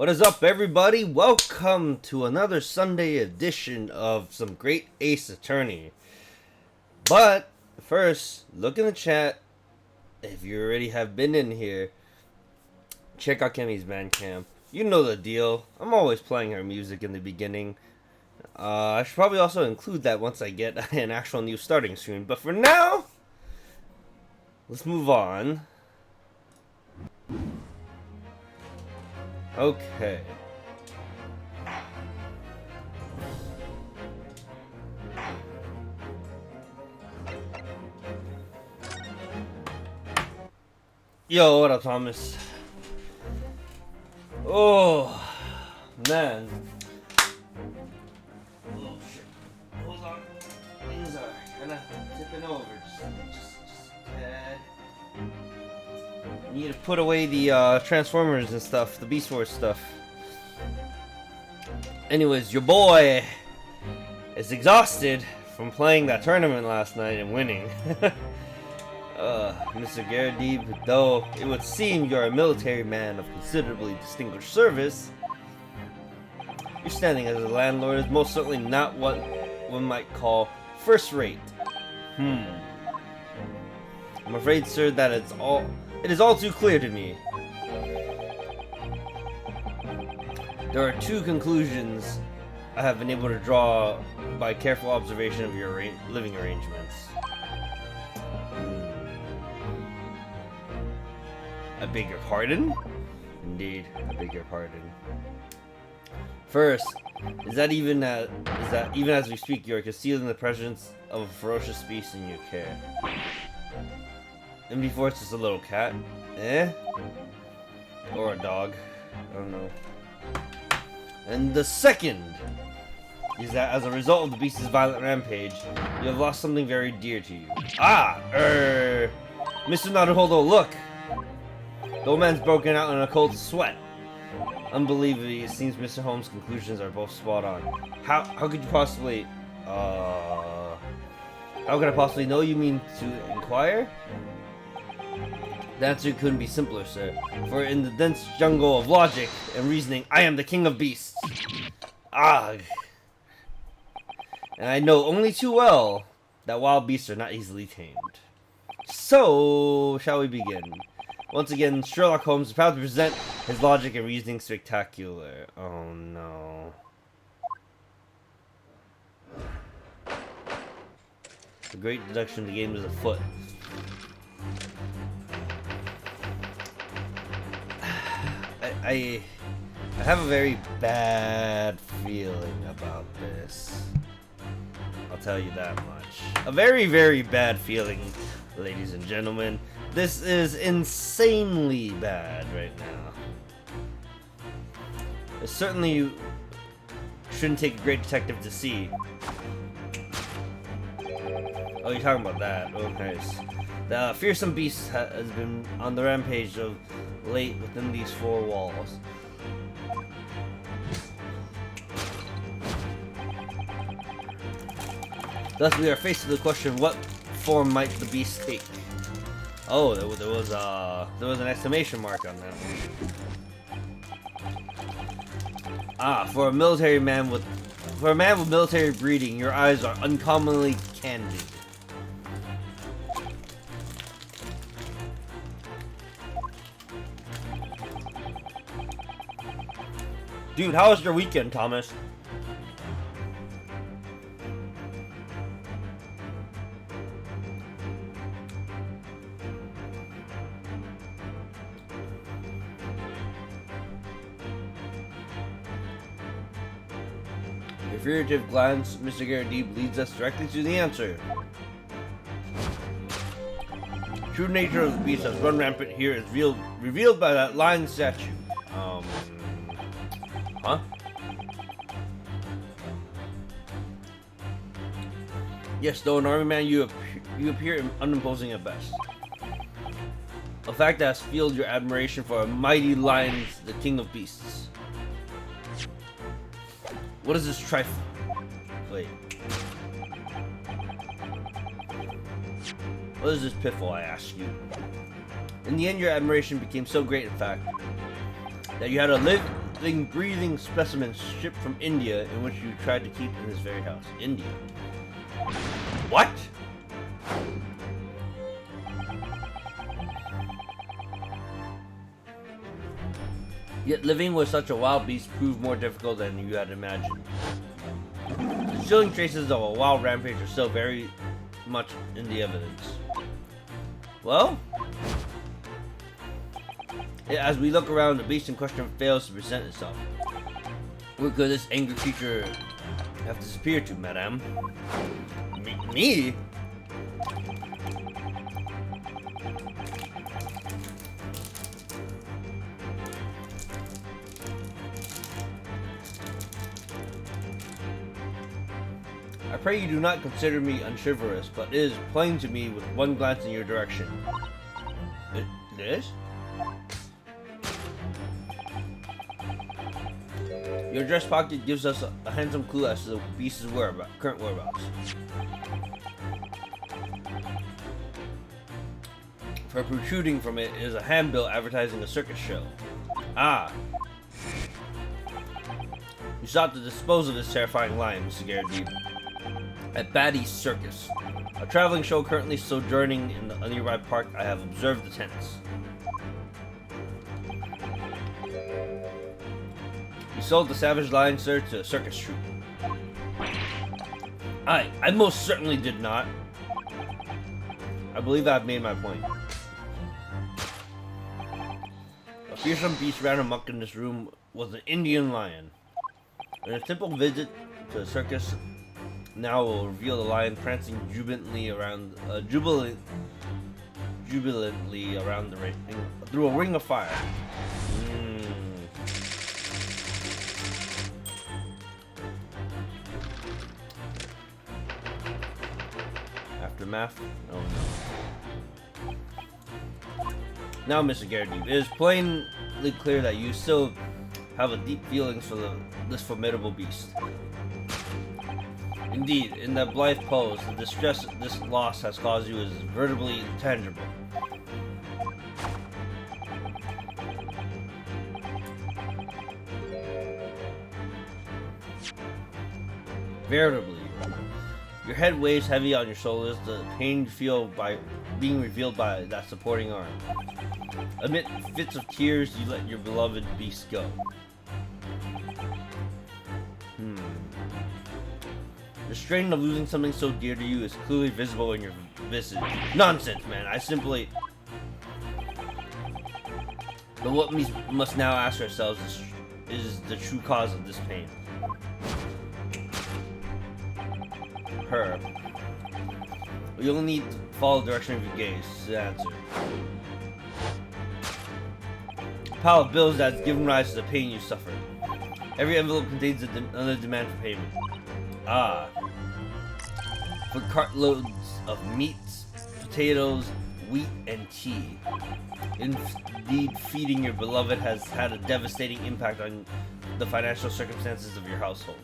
What is up, everybody? Welcome to another Sunday edition of some great Ace Attorney. But first, look in the chat. If you already have been in here, check out Kemi's Bandcamp. You know the deal. I'm always playing her music in the beginning. I should probably also include that once I get an actual new starting screen. But for now, let's move on. Okay. Yo, what up, Thomas? Oh, man. Oh, shit. Hold on. Things are kind of tipping over. Just a tad. Need to put away the Transformers and stuff, the Beast Wars stuff. Anyways, your boy is exhausted from playing that tournament last night and winning. Mr. Garadib, though it would seem you're a military man of considerably distinguished service, your standing as a landlord is most certainly not what one might call first rate. I'm afraid, sir, that it is all too clear to me. There are two conclusions I have been able to draw by careful observation of your living arrangements. I beg your pardon? Indeed, I beg your pardon. First, is that even as we speak, you are concealed in the presence of a ferocious beast in your care. And before it's just a little cat, or a dog, I don't know. And the second is that as a result of the beast's violent rampage, you have lost something very dear to you. Mr. Naruhodo, look! The old man's broken out in a cold sweat. Unbelievably, it seems Mr. Holmes' conclusions are both spot on. How could you possibly, how could I possibly know? You mean to inquire? The answer couldn't be simpler, sir. For in the dense jungle of logic and reasoning, I am the king of beasts. And I know only too well that wild beasts are not easily tamed. So, shall we begin? Once again, Sherlock Holmes is proud to present his logic and reasoning spectacular. Oh no. The great deduction of the game is afoot. I have a very bad feeling about this. I'll tell you that much. A very, very bad feeling, ladies and gentlemen. This is insanely bad right now. Certainly you shouldn't take a great detective to see. Oh, you're talking about that. Oh, nice. The fearsome beast has been on the rampage of late within these four walls. Thus, we are faced with the question: what form might the beast take? Oh, there was an exclamation mark on that one. For a man with military breeding, your eyes are uncommonly candid. Dude, how was your weekend, Thomas? Your furtive glance, Mr. Garadib, leads us directly to the answer. True nature of the beast has run rampant here is revealed by that lion statue. Huh? Yes, though an army man, you appear unimposing at best. A fact that has fueled your admiration for a mighty lion, the king of beasts. What is this trifle? Wait. What is this piffle, I ask you? In the end, your admiration became so great, in fact, that you had to living, breathing specimen shipped from India in which you tried to keep in this very house. India. What? Yet living with such a wild beast proved more difficult than you had imagined. The chilling traces of a wild rampage are still very much in the evidence. Well, as we look around, the beast in question fails to present itself. Where could this angry creature have disappeared to, madame? Me? I pray you do not consider me unchivalrous, but it is plain to me with one glance in your direction. It is? Your dress pocket gives us a handsome clue as to the beast's current whereabouts. For protruding from it is a handbill advertising a circus show. Ah. You sought to dispose of this terrifying lion, Mr. Garrett, at Batty's Circus, a traveling show currently sojourning in the nearby park. I have observed the tents. You sold the savage lion, sir, to a circus troupe. I most certainly did not. I believe I've made my point. A fearsome beast ran amok in this room was an Indian lion. In a simple visit to the circus now will reveal the lion prancing jubilantly around the ring through a ring of fire. Aftermath? Oh no. Now, Mr. Garrett, it is plainly clear that you still have a deep feelings for this formidable beast. Indeed, in that blithe pose, the distress this loss has caused you is veritably intangible. Veritably. Your head weighs heavy on your shoulders, the pain you feel by being revealed by that supporting arm. Amid fits of tears, you let your beloved beast go. The strain of losing something so dear to you is clearly visible in your visage. Nonsense, man. I simply... But what we must now ask ourselves is the true cause of this pain. Her. You only need to follow the direction of your gaze to answer. A pile of bills that has given rise to the pain you suffered. Every envelope contains another demand for payment. Ah. For cartloads of meats, potatoes, wheat, and tea. Indeed, feeding your beloved has had a devastating impact on the financial circumstances of your household.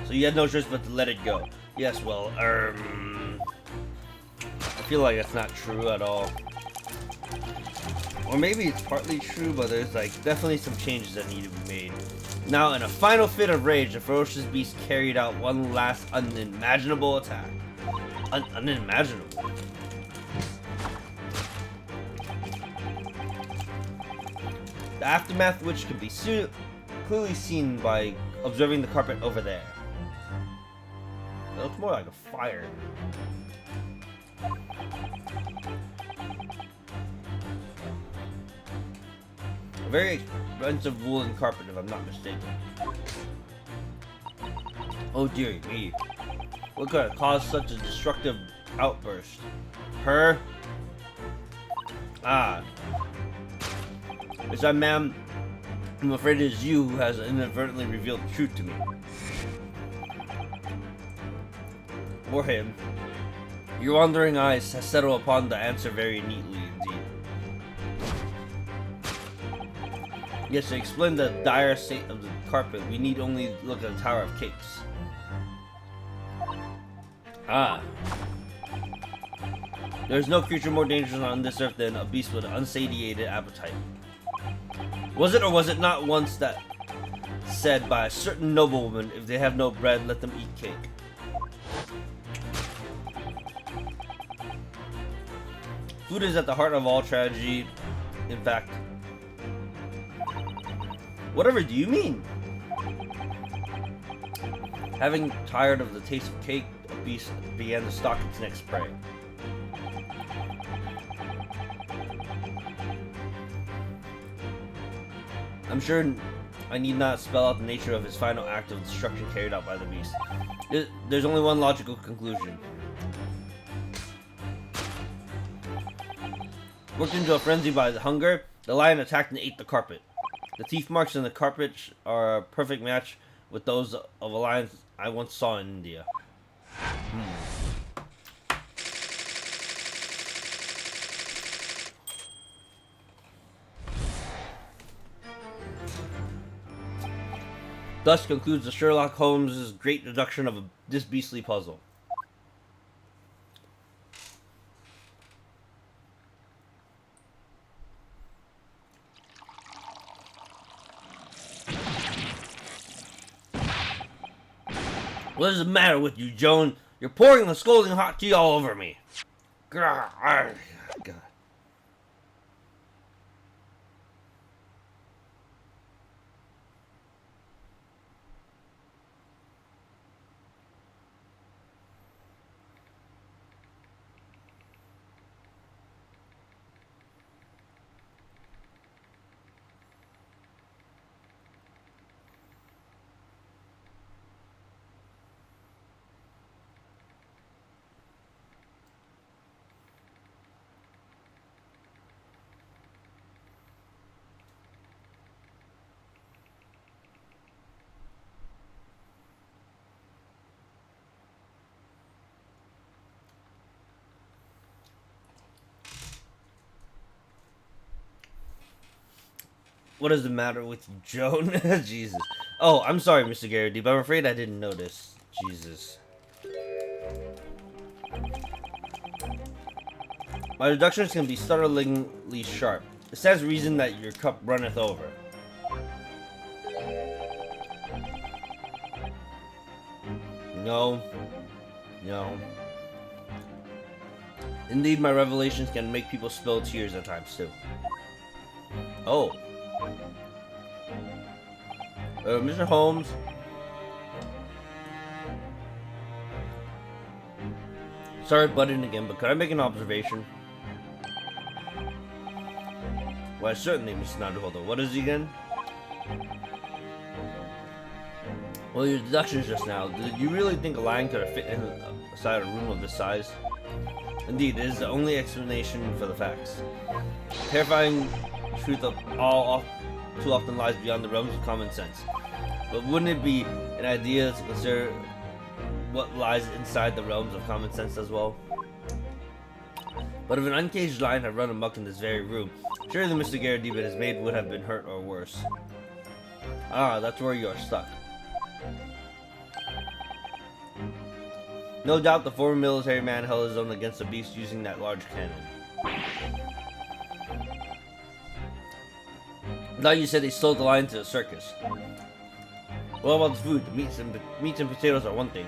So you had no choice but to let it go. Yes, well, I feel like that's not true at all. Or maybe it's partly true, but there's definitely some changes that need to be made. Now, in a final fit of rage, the ferocious beast carried out one last unimaginable attack. Unimaginable. The aftermath, which can be clearly seen by observing the carpet over there. It looks more like a fire. A very expensive woolen carpet, if I'm not mistaken. Oh dear me. What could have caused such a destructive outburst? Her? Ah. It's that, ma'am. I'm afraid it is you who has inadvertently revealed the truth to me. Or him. Your wandering eyes has settled upon the answer very neatly indeed. Yes, to explain the dire state of the carpet, we need only look at the Tower of Cakes. Ah. There is no creature more dangerous on this earth than a beast with an unsatiated appetite. Was it or was it not once that said by a certain noblewoman, if they have no bread, let them eat cake? Food is at the heart of all tragedy. In fact, whatever do you mean? Having tired of the taste of cake, a beast began to stalk its next prey. I'm sure I need not spell out the nature of his final act of destruction carried out by the beast. There's only one logical conclusion. Worked into a frenzy by the hunger, the lion attacked and ate the carpet. The teeth marks in the carpet are a perfect match with those of a lion I once saw in India. Thus concludes the Sherlock Holmes' great deduction of this beastly puzzle. What is the matter with you, Joan? You're pouring the scalding hot tea all over me. God. What is the matter with you, Joan? Jesus. Oh, I'm sorry, Mr. Garrity, but I'm afraid I didn't notice. Jesus. My deductions can be startlingly sharp. It stands to reason that your cup runneth over. No. No. Indeed, my revelations can make people spill tears at times, too. Oh. Mr. Holmes. Sorry butting again, but could I make an observation? Why, certainly, Mr. Naruhodo. What is he again? Well, your deductions just now. Did you really think a lion could have fit inside a room of this size? Indeed, it is the only explanation for the facts. Terrifying truth of all too often lies beyond the realms of common sense. But wouldn't it be an idea to consider what lies inside the realms of common sense as well? But if an uncaged lion had run amok in this very room, surely Mr. Garrity and his maid would have been hurt or worse. Ah, that's where you are stuck. No doubt the former military man held his own against the beast using that large cannon. Now you said they stole the lion to the circus. What about the food? The meats and potatoes are one thing.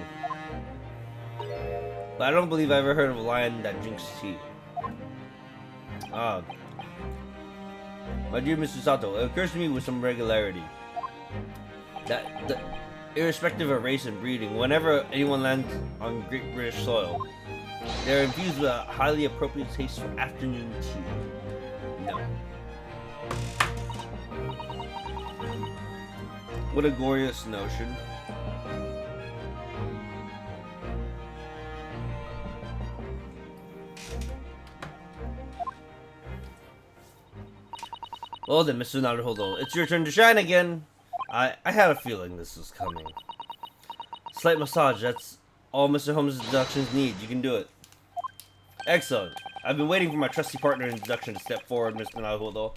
But I don't believe I ever heard of a lion that drinks tea. Ah. My dear Mr. Sato, it occurs to me with some regularity that irrespective of race and breeding, whenever anyone lands on Great British soil, they're infused with a highly appropriate taste for afternoon tea. No. What a glorious notion. Well then, Mr. Naruhodo, it's your turn to shine again. I had a feeling this was coming. Slight massage, that's all Mr. Holmes' deductions need. You can do it. Excellent. I've been waiting for my trusty partner in deduction to step forward, Mr. Naruhodo.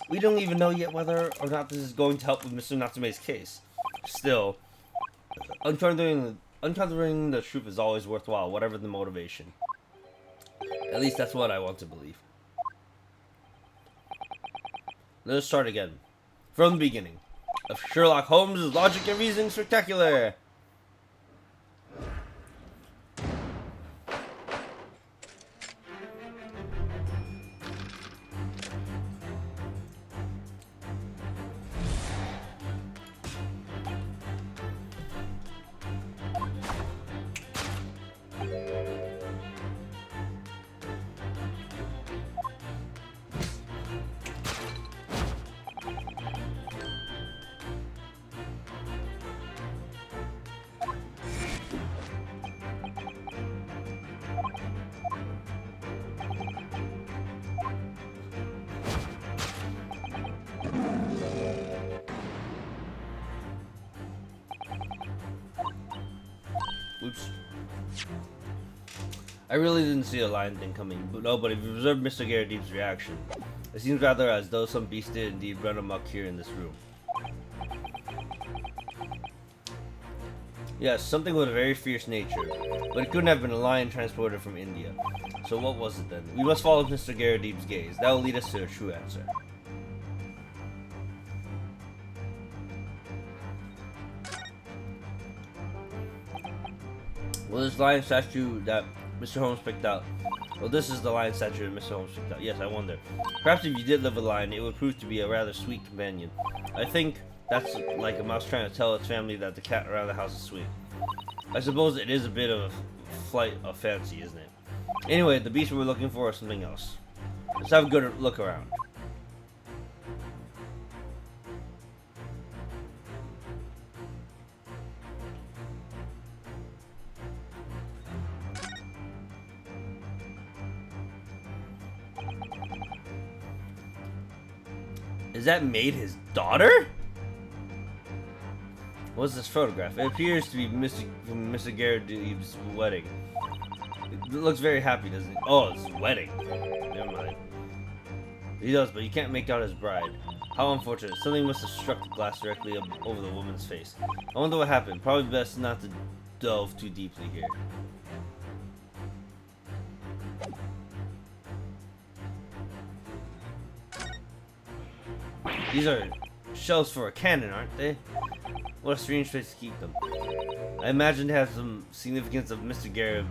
We don't even know yet whether or not this is going to help with Mr. Natsume's case. Still, uncovering the truth is always worthwhile, whatever the motivation. At least that's what I want to believe. Let's start again. From the beginning. Of Sherlock Holmes' Logic and Reasoning Spectacular! Oops. I really didn't see a lion thing coming, but no, but if you observe Mr. Garrett's reaction, it seems rather as though some beast did indeed run amok here in this room. Yes, something with a very fierce nature, but it couldn't have been a lion transported from India. So what was it then? We must follow Mr. Garrett's gaze. That will lead us to a true answer. Well, this lion statue that Mr. Holmes picked out. Well, this is the lion statue that Mr. Holmes picked out. Yes, I wonder. Perhaps if you did live with a lion, it would prove to be a rather sweet companion. I think that's like a mouse trying to tell its family that the cat around the house is sweet. I suppose it is a bit of a flight of fancy, isn't it? Anyway, the beast we were looking for is something else. Let's have a good look around. Is that Maid his daughter? What's this photograph? It appears to be Mr. Garrett's wedding. It looks very happy, doesn't it? Oh, it's his wedding. Never mind. He does, but you can't make out his bride. How unfortunate. Something must have struck the glass directly over the woman's face. I wonder what happened. Probably best not to delve too deeply here. These are shells for a cannon, aren't they? What a strange place to keep them. I imagine it has some significance of Mr. Garrett's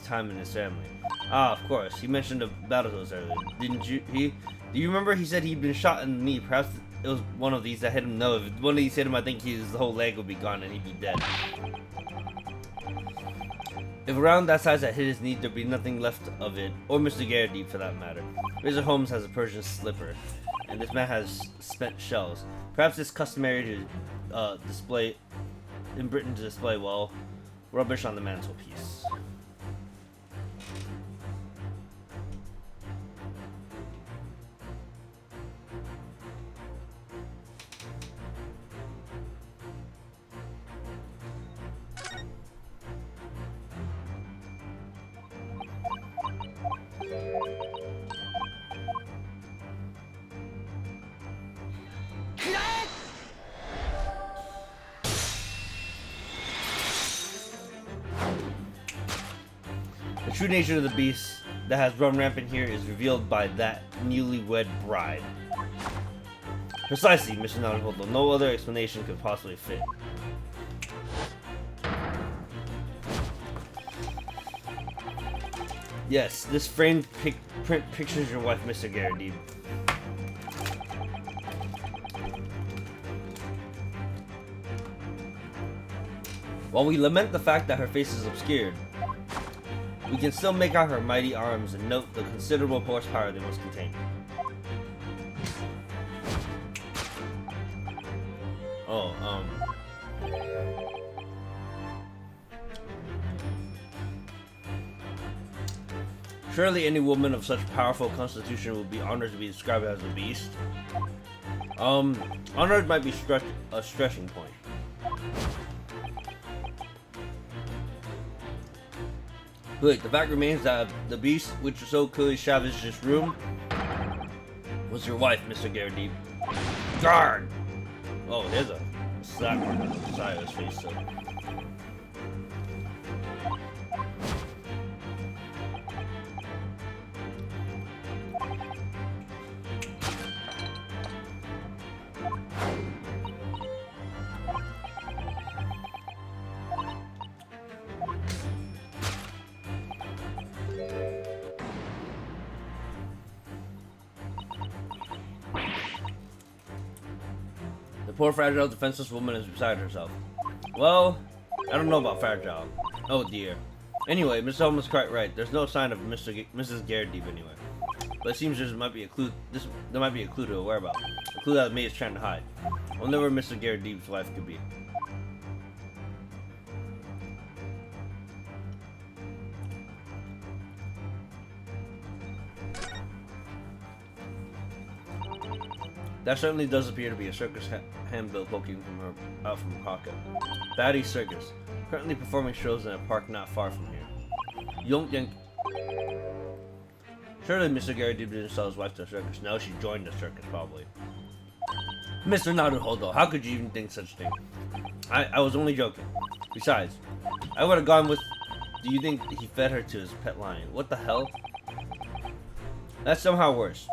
time in his family. Ah, of course. He mentioned about those earlier. Didn't you? Do you remember he said he'd been shot in the knee? Perhaps it was one of these that hit him. No, if one of these hit him, I think his whole leg would be gone and he'd be dead. If a round that size that hit his knee, there'd be nothing left of it, or Mr. Garrett for that matter. Razor Holmes has a Persian slipper, and this man has spent shells. Perhaps it's customary to display in Britain to display, well, rubbish on the mantelpiece. The true nature of the beast that has run rampant here is revealed by that newlywed bride. Precisely, Mr. Naruhodo. No other explanation could possibly fit. Yes, this framed print pictures your wife, Mr. Garrett. While we lament the fact that her face is obscured, we can still make out her mighty arms and note the considerable horsepower they must contain. Surely any woman of such powerful constitution would be honored to be described as a beast. Honored might be a stretching point. But the fact remains that the beast which so clearly savaged this room was your wife, Mr. Garrett. Guard! Oh, there's a slap on the side of his face, so. The poor, fragile, defenseless woman is beside herself. Well, I don't know about fragile. Oh dear. Anyway, Miss Holmes is quite right. There's no sign of Mrs. Gardeeb anywhere. But it seems there might be a clue. There might be a clue to her whereabouts. A clue that May is trying to hide. I wonder where Mr. Gardeeb's wife could be. That certainly does appear to be a circus handbill poking out from her pocket. Batty Circus, currently performing shows in a park not far from here. Yonk Yank. Surely Mr. Gardeeb didn't sell his wife to a circus. No, she joined the circus, probably. Mr. Naruhodo, how could you even think such a thing? I was only joking. Besides, I would have gone with... Do you think he fed her to his pet lion? What the hell? That's somehow worse.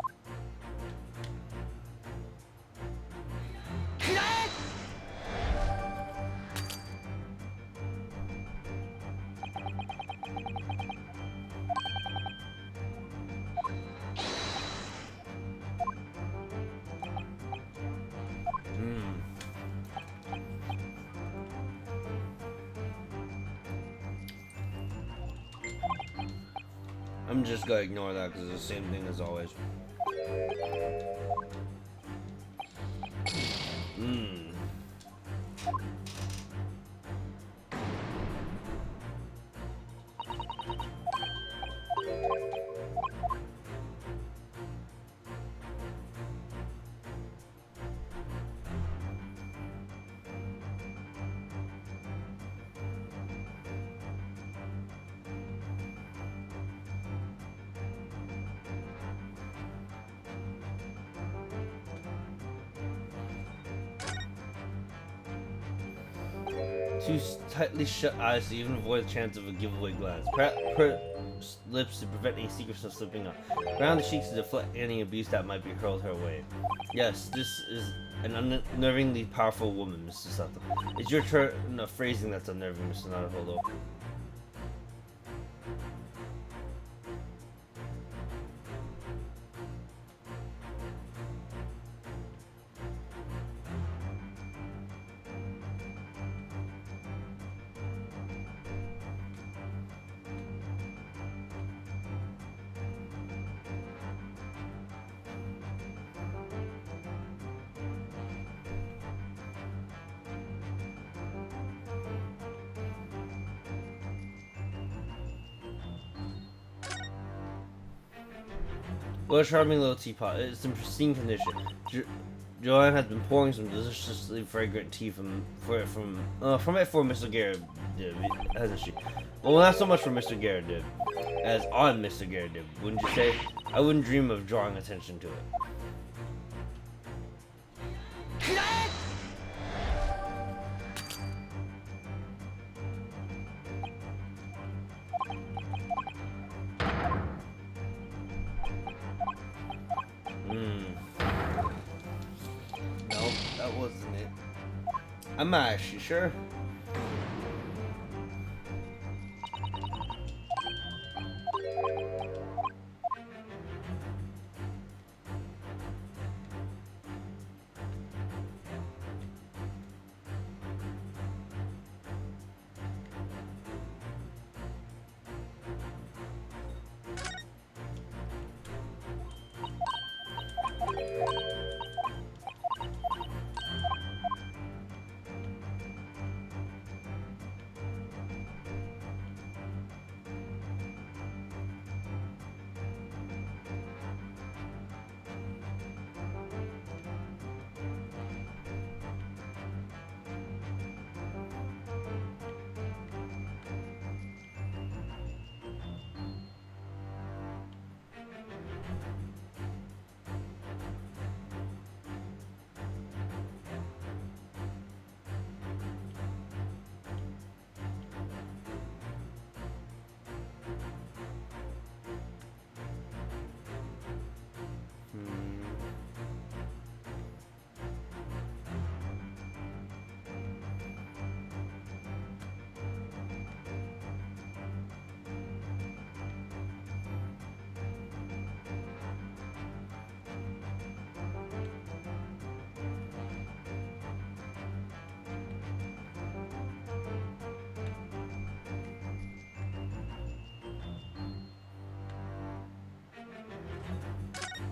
I'm just gonna ignore that because it's the same thing as always. Two tightly shut eyes to even avoid the chance of a giveaway glance. Her lips to prevent any secrets from slipping out. Round the cheeks to deflect any abuse that might be hurled her way. Yes, this is an unnervingly powerful woman, Mr. Sato. It's your turn of phrasing that's unnerving, Mr. Naruhodo. What a charming little teapot. It's in pristine condition. Joanne has been pouring some deliciously fragrant tea from it for Mr. Garrett, hasn't she? Well, not so much for Mr. Garrett, as on Mr. Garrett, wouldn't you say? I wouldn't dream of drawing attention to it. Nope, that wasn't it. I'm not actually sure.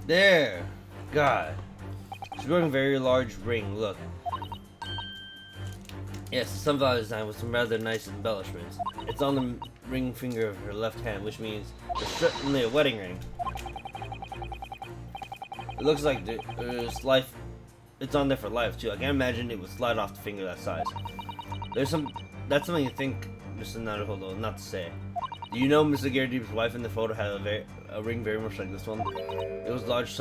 There! God. She's wearing a very large ring, look. Yes, a sunflower design with some rather nice embellishments. It's on the ring finger of her left hand, which means it's certainly a wedding ring. It looks like there's life. It's on there for life too. I can't imagine it would slide off the finger that size. That's something you think, Mr. Naruhodo, not to say. Do you know Mr. Gyaradeep's wife in the photo had a ring very much like this one? It was large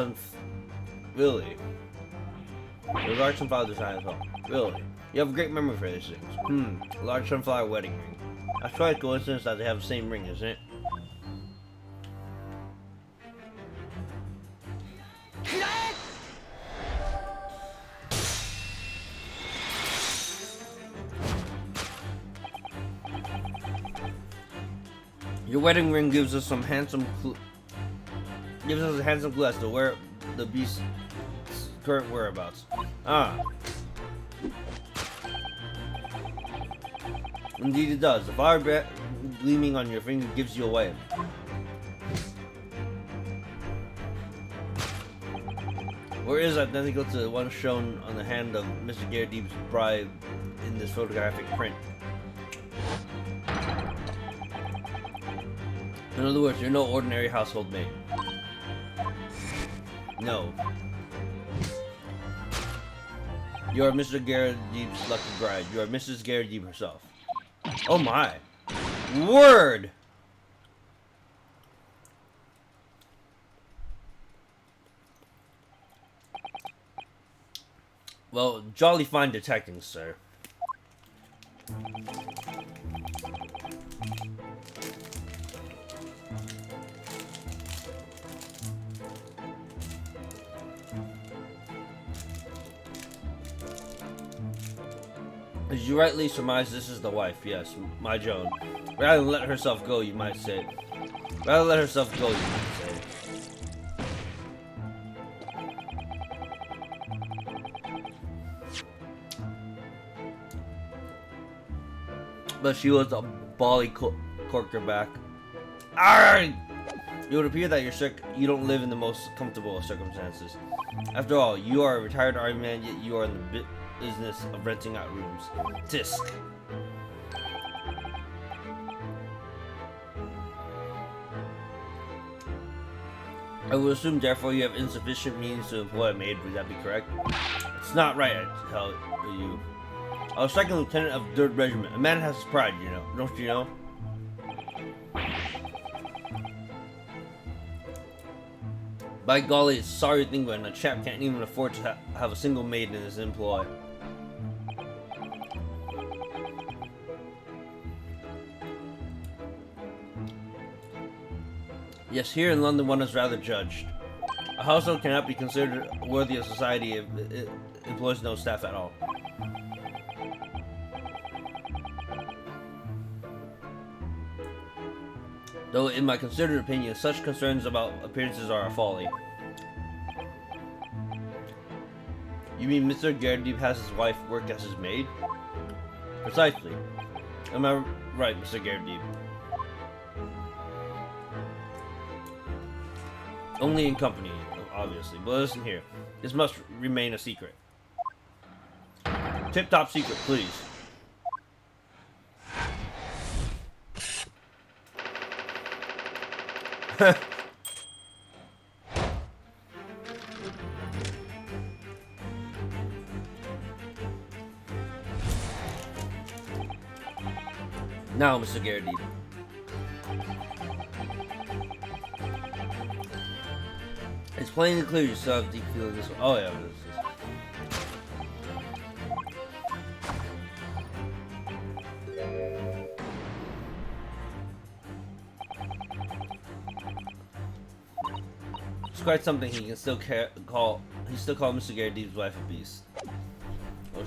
Really? It was large sunflower design as well. Really? You have a great memory for these things. Large sunflower wedding ring. That's quite a coincidence that they have the same ring, isn't it? Your wedding ring gives us some handsome gives us a handsome clue as to where the beast's current whereabouts. Ah. Indeed it does. The fire gleaming on your finger gives you away. Or is identical to the one shown on the hand of Mr. Gyaradeep's bride in this photographic print. In other words, you're no ordinary household maid. No. You are Mr. Gyaradeep's lucky bride. You are Mrs. Gyaradeep herself. Oh my. Word! Well, jolly fine detecting, sir. As you rightly surmise, this is the wife, yes, my Joan. Rather than let herself go, you might say. Rather let herself go, you might say. But she was a bally corkerback. Alright! It would appear that you don't live in the most comfortable of circumstances. After all, you are a retired army man, yet you are in the business of renting out rooms. Tisk. I would assume, therefore, you have insufficient means to employ a maid. Would that be correct? It's not right, I tell you. I was second lieutenant of the 3rd Regiment. A man has his pride, you know. Don't you know? By golly, it's a sorry thing when a chap can't even afford to have a single maid in his employ. Yes, here in London one is rather judged. A household cannot be considered worthy of society if it employs no staff at all. Though, in my considered opinion, such concerns about appearances are a folly. You mean Mr. Gyaradeep has his wife work as his maid? Precisely. Am I right, Mr. Gyaradeep? Only in company, obviously. But listen here. This must remain a secret. Tip-top secret, please. Now, Mr. Gyaradeep. It's plain and clear you still have deep feelings. Oh yeah, this is. It's quite something he can still call Mr. Gyaradeep's wife a beast. Or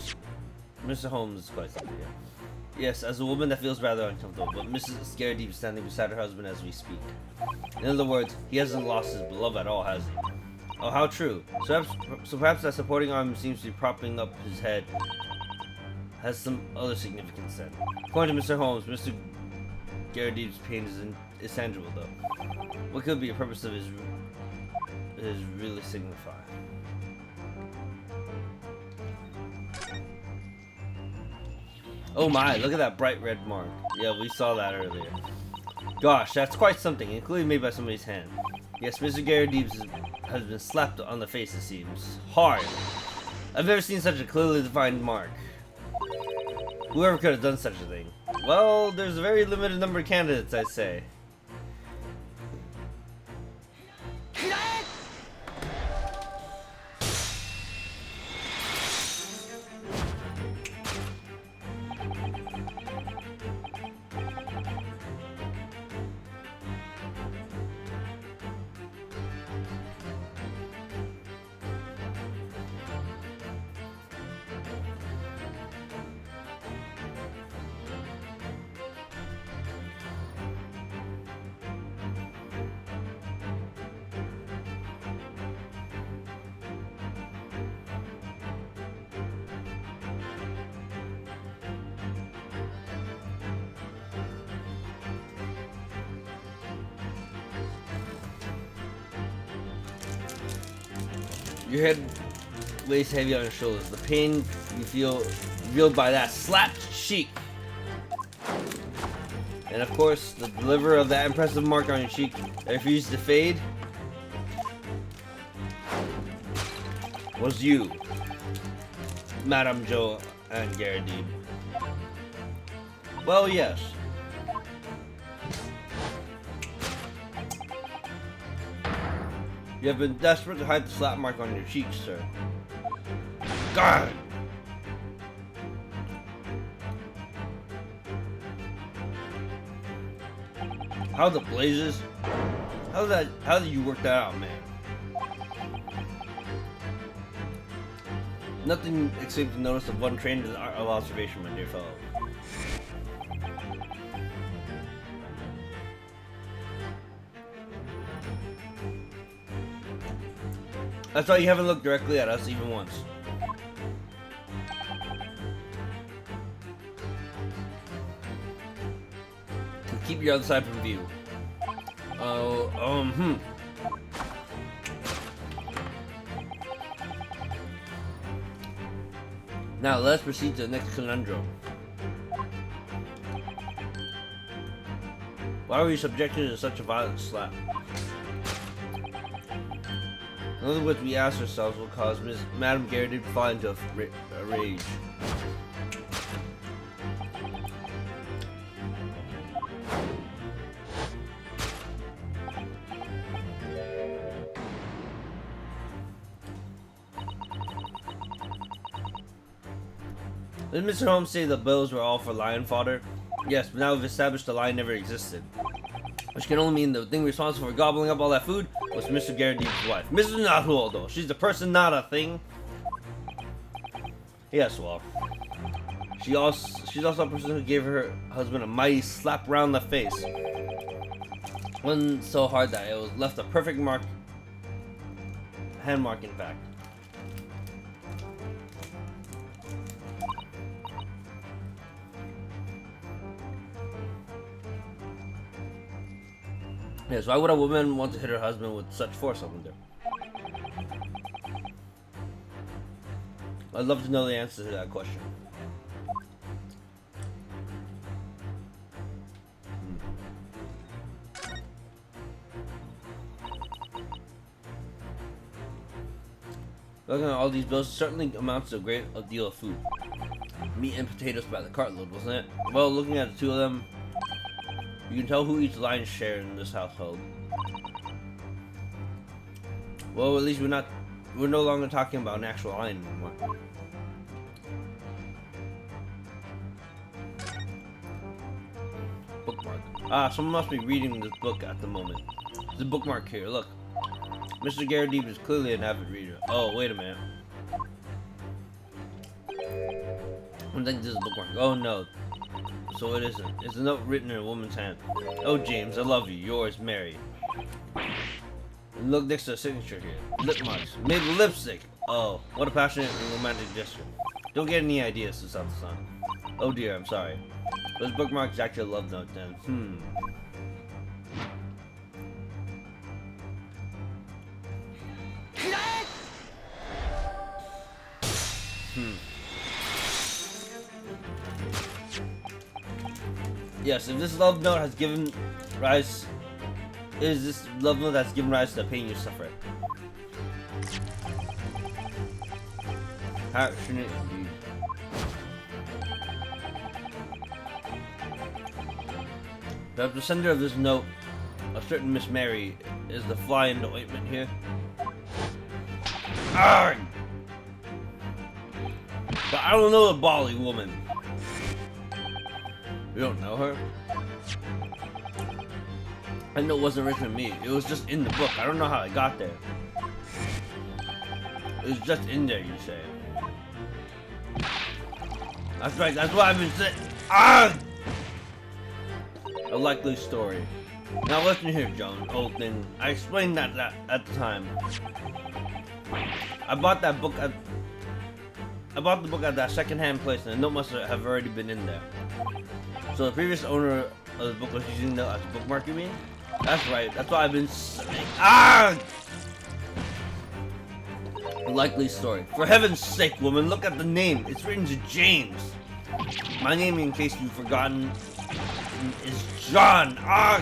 Mr. Holmes is quite something, yeah. Yes, as a woman that feels rather uncomfortable, but Mrs. Gyaradeep is standing beside her husband as we speak. In other words, he hasn't lost his love at all, has he? Oh, how true. So perhaps that supporting arm seems to be propping up his head has some other significance then. According to Mr. Holmes, Mr. Gyaradeep's pain is tangible, though. What could be a purpose of his does really signify? Oh my, look at that bright red mark. Yeah, we saw that earlier. Gosh, that's quite something, including made by somebody's hand. Yes, Mr. Garrett has been slapped on the face, it seems. Hard. I've never seen such a clearly defined mark. Whoever could have done such a thing? Well, there's a very limited number of candidates, I'd say. Your head weighs heavy on your shoulders. The pain you feel revealed by that slapped cheek. And of course, the deliverer of that impressive mark on your cheek that refused to fade was you, Madame Jo and Garrett. Well, yes. You have been desperate to hide the slap mark on your cheek, sir. God! How the blazes? How did you work that out, man? Nothing except the notice of one trained in the art of observation, my dear fellow. That's why you haven't looked directly at us even once. Keep your other side from view. Now let's proceed to the next conundrum. Why were you subjected to such a violent slap? None of which we ask ourselves will cause Madame Garrett to fall into a rage. Did Mr. Holmes say the bills were all for lion fodder? Yes, but now we've established the lion never existed. Which can only mean the thing responsible for gobbling up all that food was Mr. Garrett's wife. Mrs. Nathualdo. She's the person, not a thing. Yes, well. She's also a person who gave her husband a mighty slap round the face. One so hard that it was left a perfect mark. Hand mark, in fact. Yes, why would a woman want to hit her husband with such force, I wonder? I'd love to know the answer to that question. Looking at all these bills, certainly amounts to a great deal of food. Meat and potatoes by the cartload, wasn't it? Well, looking at the two of them, you can tell who each lion's share in this household. Well, at least we're no longer talking about an actual lion anymore. Bookmark. Ah, someone must be reading this book at the moment. There's a bookmark here, look. Mr. Garrett is clearly an avid reader. Oh, wait a minute. I think this is a bookmark. Oh no. So it isn't. It's a note written in a woman's hand. Oh, James, I love you. Yours, Mary. And look next to the signature here. Lip marks. Made with lipstick. Oh, what a passionate and romantic gesture. Don't get any ideas, Susan-san. Oh dear, I'm sorry. Those bookmarks actually a love note then. Yes, if this love note has given rise... Is this love note that's given rise to the pain you suffer? Passionate indeed. The sender of this note, a certain Miss Mary, is the fly in the ointment here. Arrgh! But I don't know the Bali woman. You don't know her? I know it wasn't written to me. It was just in the book. I don't know how I got there. It was just in there, you say. That's right. That's what I've been saying. Ah! A likely story. Now listen here, Joan. Old thing. I explained that at the time. I bought the book at that second-hand place, and the note must have already been in there. So the previous owner of the book was using the as a bookmark, you mean? That's right. That's what I've been saying. Ah! A likely story. For heaven's sake, woman, look at the name. It's written to James. My name, in case you've forgotten, is John. Ah!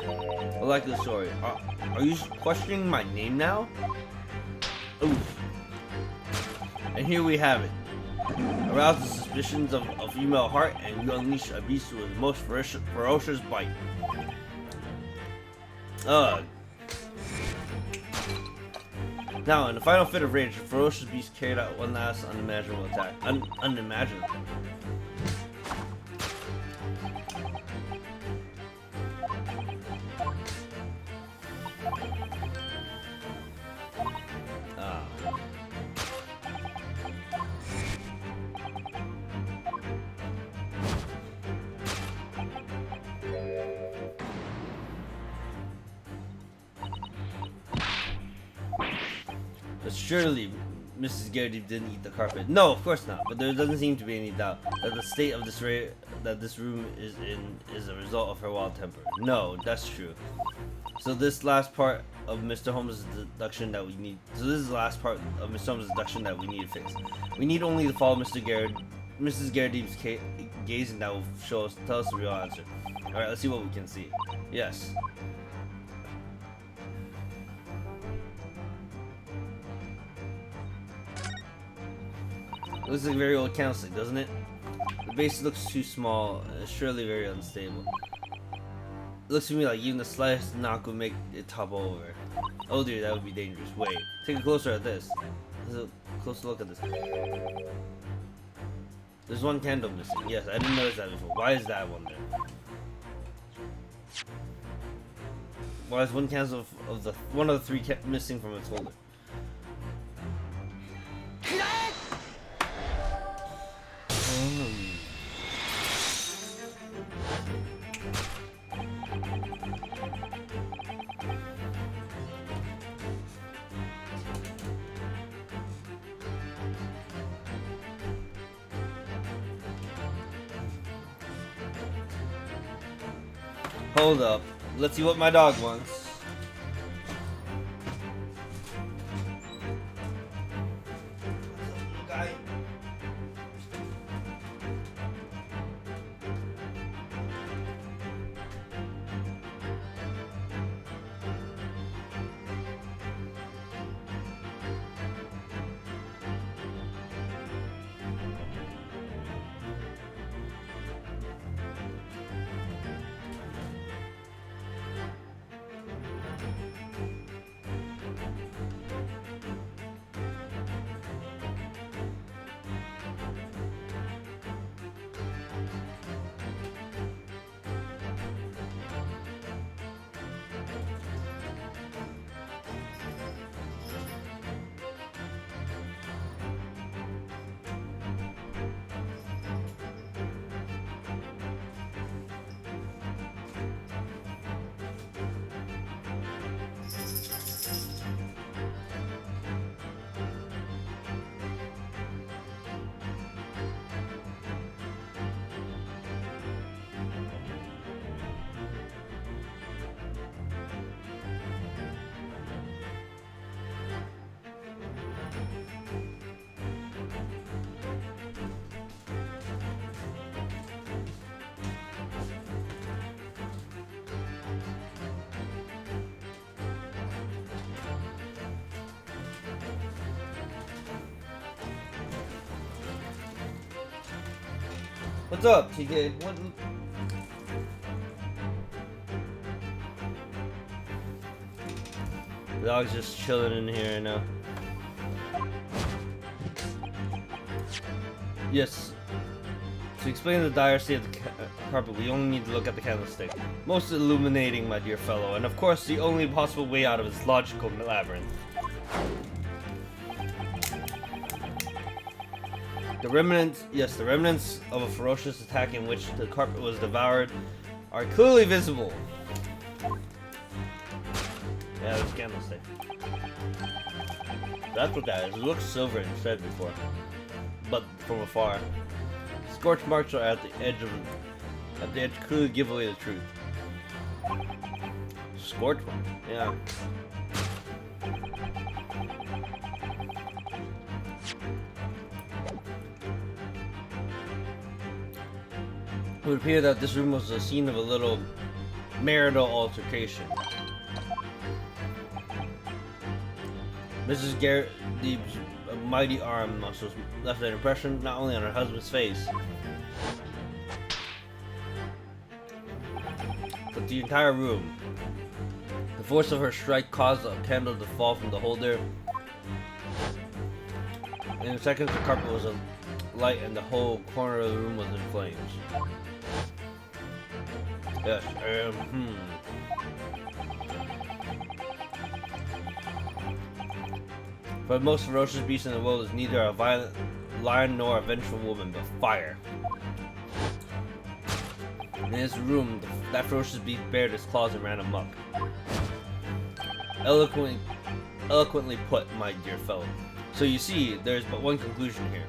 A likely story. Are you questioning my name now? Oof. And here we have it. Arouse the suspicions of a female heart, and you unleash a beast with the most ferocious bite. Ugh. Now, in the final fit of rage, the ferocious beast carried out one last unimaginable attack. Unimaginable. But surely, Mrs. Garrity didn't eat the carpet. No, of course not. But there doesn't seem to be any doubt that the state of this room is in is a result of her wild temper. No, that's true. So this last part of Mr. Holmes' deduction that we need. So this is the last part of Mr. Holmes' deduction that we need to fix. We need only to follow Mrs. Garrity's gaze, and that will tell us the real answer. All right, let's see what we can see. Yes. It looks like very old counseling, doesn't it? The base looks too small and is surely very unstable. It looks to me like even the slightest knock would make it topple over. Oh dear, that would be dangerous. Wait, take a closer at this. Let's a closer look at this. There's one candle missing. Yes, I didn't notice that before. Why is that one there? Why is one candle of one of the three missing from its holder? Hold up. Let's see what my dog wants. What's up, TK? What? The dog's just chilling in here now. Yes. To explain the dire state of the carpet, we only need to look at the candlestick. Most illuminating, my dear fellow, and of course the only possible way out of this logical labyrinth. The remnants of a ferocious attack in which the carpet was devoured are clearly visible. Yeah, there's a candlestick. That's what that is. It looks silver instead before, but from afar. Scorch marks are at the edge clearly give away the truth. Scorch marks, yeah. It would appear that this room was the scene of a little marital altercation. Mrs. Gerdeeb's mighty arm muscles left an impression not only on her husband's face, but the entire room. The force of her strike caused a candle to fall from the holder. In seconds, the carpet was alight and the whole corner of the room was in flames. Yes, For the most ferocious beast in the world is neither a violent lion nor a vengeful woman, but fire. In this room, that ferocious beast bared its claws and ran amok. Eloquently put, my dear fellow. So you see, there is but one conclusion here.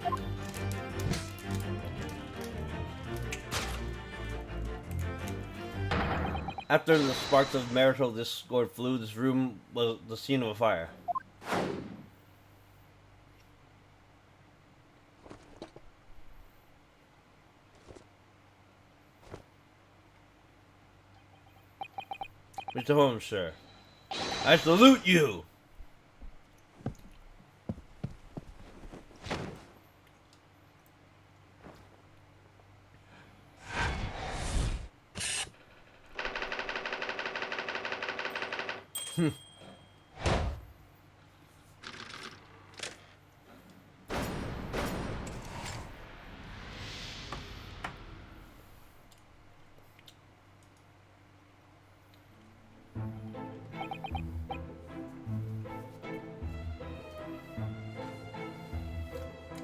After the sparks of marital discord flew, this room was the scene of a fire. Mr. Holmes, sir, I salute you!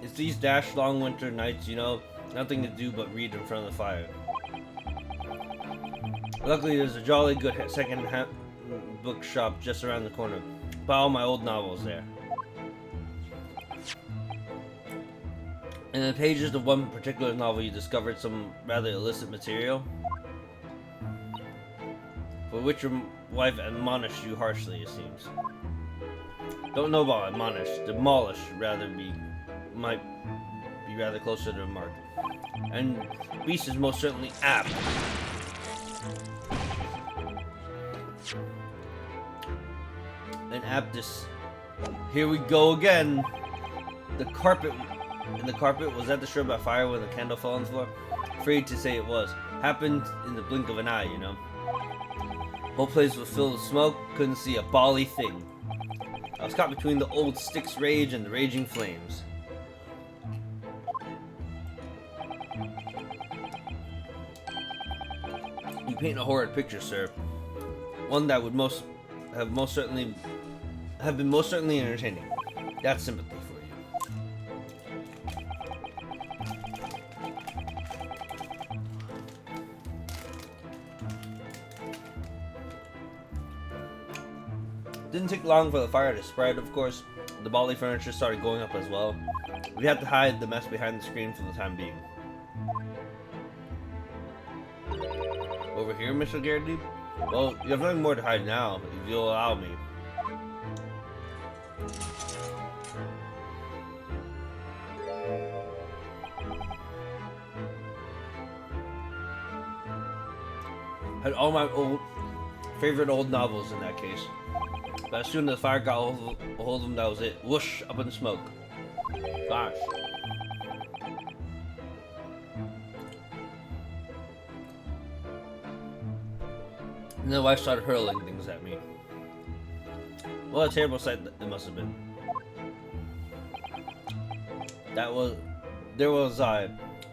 It's these dashed long winter nights, you know, nothing to do but read in front of the fire. Luckily, there's a jolly good second-hand bookshop just around the corner. Buy all my old novels there. In the pages of one particular novel, you discovered some rather illicit material, for which your wife admonished you harshly, it seems. Don't know about admonish. Demolish might be rather closer to the mark. And Beast is most certainly apt. And aptus. Here we go again. The carpet was that destroyed by fire when the candle fell on the floor? Afraid to say it was. Happened in the blink of an eye, you know. Whole place was filled with smoke. Couldn't see a bally thing. I was caught between the old Styx rage and the raging flames. You paint a horrid picture, sir. One that would have been most certainly entertaining. That's sympathy for you. Didn't take long for the fire to spread, of course. The bally furniture started going up as well. We had to hide the mess behind the screen for the time being. Over here, Mr. Gerdeeb? Well, you have nothing more to hide now, if you'll allow me. Had all my favorite old novels in that case. But as soon as the fire got a hold of them, that was it. Whoosh, up in the smoke. Gosh. And the wife started hurling things at me. What a terrible sight it must have been. There was I,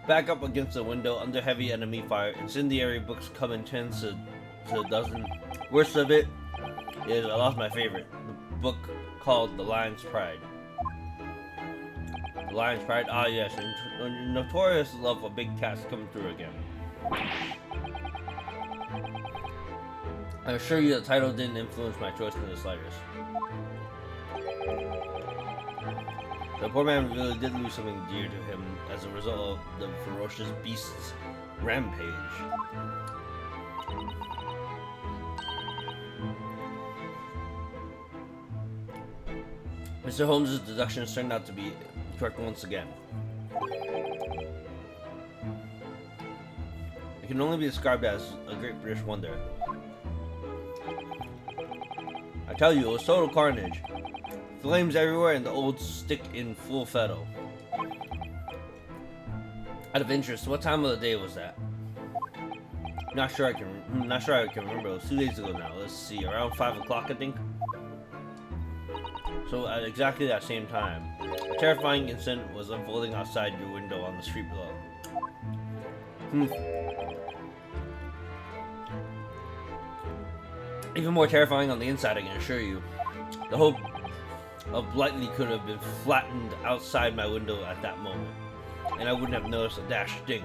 back up against the window under heavy enemy fire. Incendiary books come in tens to a dozen. Worst of it is I lost my favorite, the book called The Lion's Pride. The Lion's Pride? Ah yes, notorious love for big cats coming through again. I assure you the title didn't influence my choice in the slightest. The poor man really did lose something dear to him as a result of the ferocious beast's rampage. Mr. Holmes' deductions turned out to be correct once again. It can only be described as a great British wonder. I tell you, it was total carnage. Flames everywhere and the old stick in full fettle. Out of interest, what time of the day was that? Not sure I can remember. It was 2 days ago now. Let's see, around 5 o'clock I think. So at exactly that same time, a terrifying incident was unfolding outside your window on the street below. Even more terrifying on the inside, I can assure you. The hope of Blightly could have been flattened outside my window at that moment, and I wouldn't have noticed a dashed thing.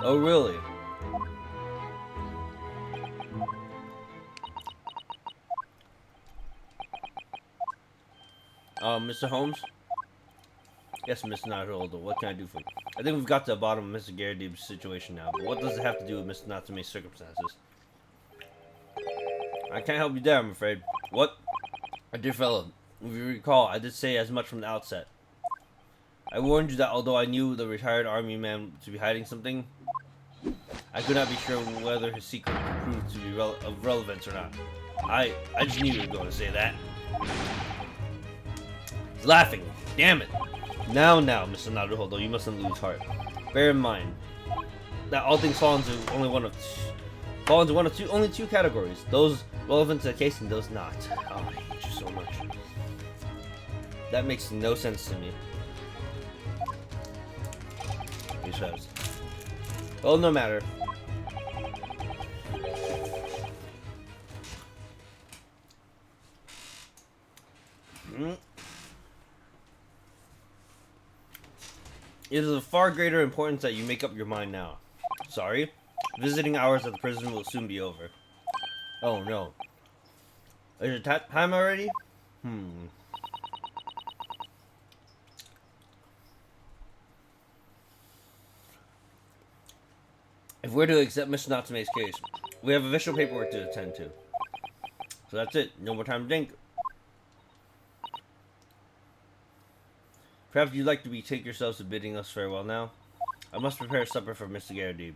Oh really? Mr. Holmes? Yes, Mr. Naruhodo, what can I do for you? I think we've got to the bottom of Mr. Garrideeb's situation now, but what does it have to do with Mr. Natsume's circumstances? I can't help you there, I'm afraid. What? My dear fellow, if you recall, I did say as much from the outset. I warned you that although I knew the retired army man to be hiding something, I could not be sure whether his secret would prove to be of relevance or not. I just knew you were going to say that. He's laughing. Damn it. Now, Mr. Naruhodo, you mustn't lose heart. Bear in mind that all things fall into only two categories. Those relevant to the case and those not. Oh, I hate you so much. That makes no sense to me. He says. Well, no matter. It is of far greater importance that you make up your mind now. Sorry? Visiting hours at the prison will soon be over. Oh no. Is it time already? If we're to accept Mr. Natsume's case, we have official paperwork to attend to. So that's it. No more time to think. Perhaps you'd like to take yourselves to bidding us farewell now? I must prepare supper for Mr. Garrideeb.